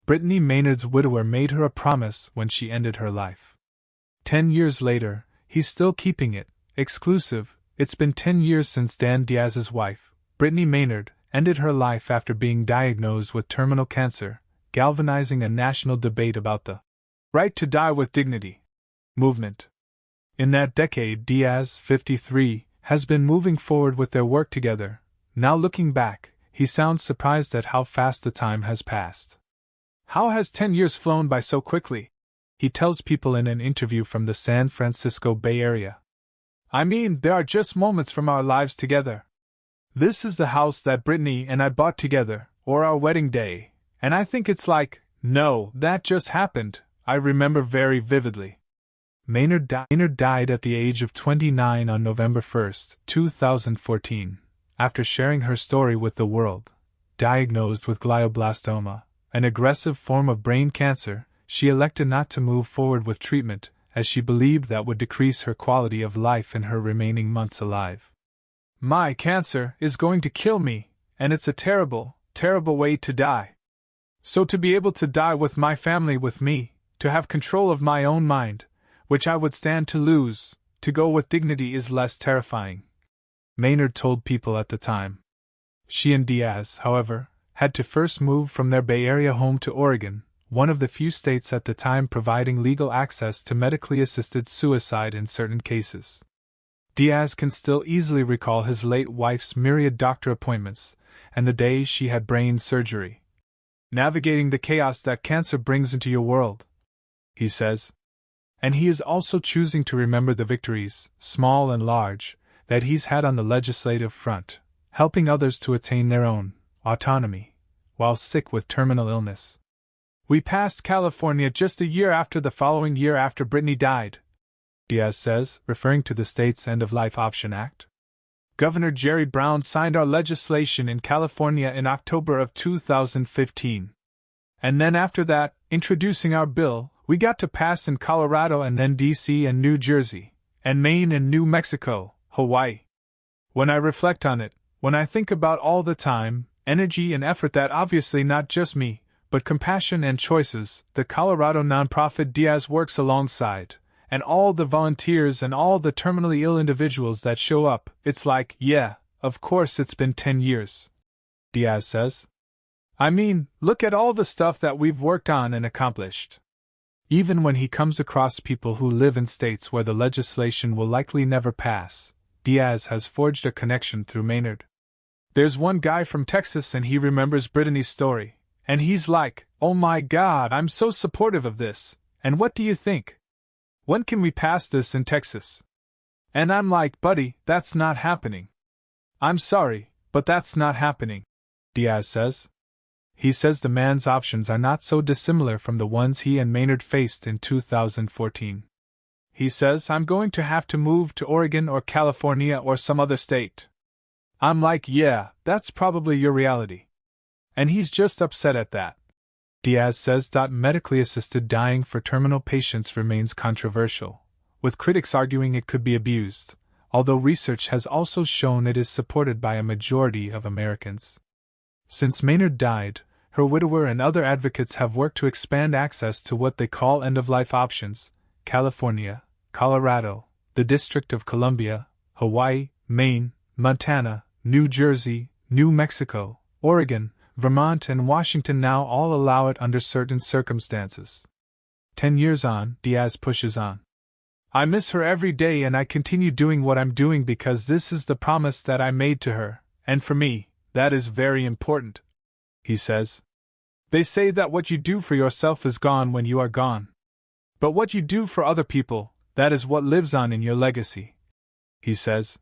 Brittany Maynard's widower made her a promise when she ended her life. 10 years later, he's still keeping it exclusive. It's been 10 years since Dan Diaz's wife, Brittany Maynard, ended her life after being diagnosed with terminal cancer, galvanizing a national debate about the right to die with dignity movement. In that decade, Diaz, 53, has been moving forward with their work together. Now looking back, he sounds surprised at how fast the time has passed. How has 10 years flown by so quickly? He tells people in an interview from the San Francisco Bay Area. I mean, there are just moments from our lives together. This is the house that Brittany and I bought together, or our wedding day, and I think it's like, no, that just happened, I remember very vividly. Maynard died at the age of 29 on November 1, 2014, after sharing her story with the world. Diagnosed with glioblastoma, an aggressive form of brain cancer, she elected not to move forward with treatment, as she believed that would decrease her quality of life in her remaining months alive. My cancer is going to kill me, and it's a terrible, terrible way to die. So to be able to die with my family with me, to have control of my own mind, which I would stand to lose, to go with dignity is less terrifying. Maynard told People at the time. She and Diaz, however, had to first move from their Bay Area home to Oregon, one of the few states at the time providing legal access to medically assisted suicide in certain cases. Diaz can still easily recall his late wife's myriad doctor appointments, and the days she had brain surgery. Navigating the chaos that cancer brings into your world, he says. And he is also choosing to remember the victories, small and large, that he's had on the legislative front, helping others to attain their own autonomy, while sick with terminal illness. We passed California just a year after the following year after Brittany died, Diaz says, referring to the state's End-of-Life Option Act. Governor Jerry Brown signed our legislation in California in October of 2015. And then after that, introducing our bill, we got to pass in Colorado and then D.C. and New Jersey, and Maine and New Mexico, Hawaii. When I reflect on it, when I think about all the time, energy and effort that obviously not just me, but compassion and choices, the Colorado nonprofit Diaz works alongside, and all the volunteers and all the terminally ill individuals that show up, it's like, yeah, of course it's been 10 years. Diaz says. I mean, look at all the stuff that we've worked on and accomplished. Even when he comes across people who live in states where the legislation will likely never pass, Diaz has forged a connection through Maynard. There's one guy from Texas and he remembers Brittany's story, and he's like, oh my God, I'm so supportive of this, and what do you think? When can we pass this in Texas? And I'm like, buddy, that's not happening. I'm sorry, but that's not happening, Diaz says. He says the man's options are not so dissimilar from the ones he and Maynard faced in 2014. He says, I'm going to have to move to Oregon or California or some other state. I'm like, yeah, that's probably your reality. And he's just upset at that. Diaz says medically assisted dying for terminal patients remains controversial, with critics arguing it could be abused, although research has also shown it is supported by a majority of Americans. Since Maynard died, her widower and other advocates have worked to expand access to what they call end-of-life options: California, Colorado, the District of Columbia, Hawaii, Maine, Montana, New Jersey, New Mexico, Oregon, Vermont and Washington now all allow it under certain circumstances. 10 years on, Diaz pushes on. I miss her every day and I continue doing what I'm doing because this is the promise that I made to her, and for me, that is very important, he says. They say that what you do for yourself is gone when you are gone. But what you do for other people, that is what lives on in your legacy, he says.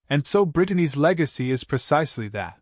And so Brittany's legacy is precisely that.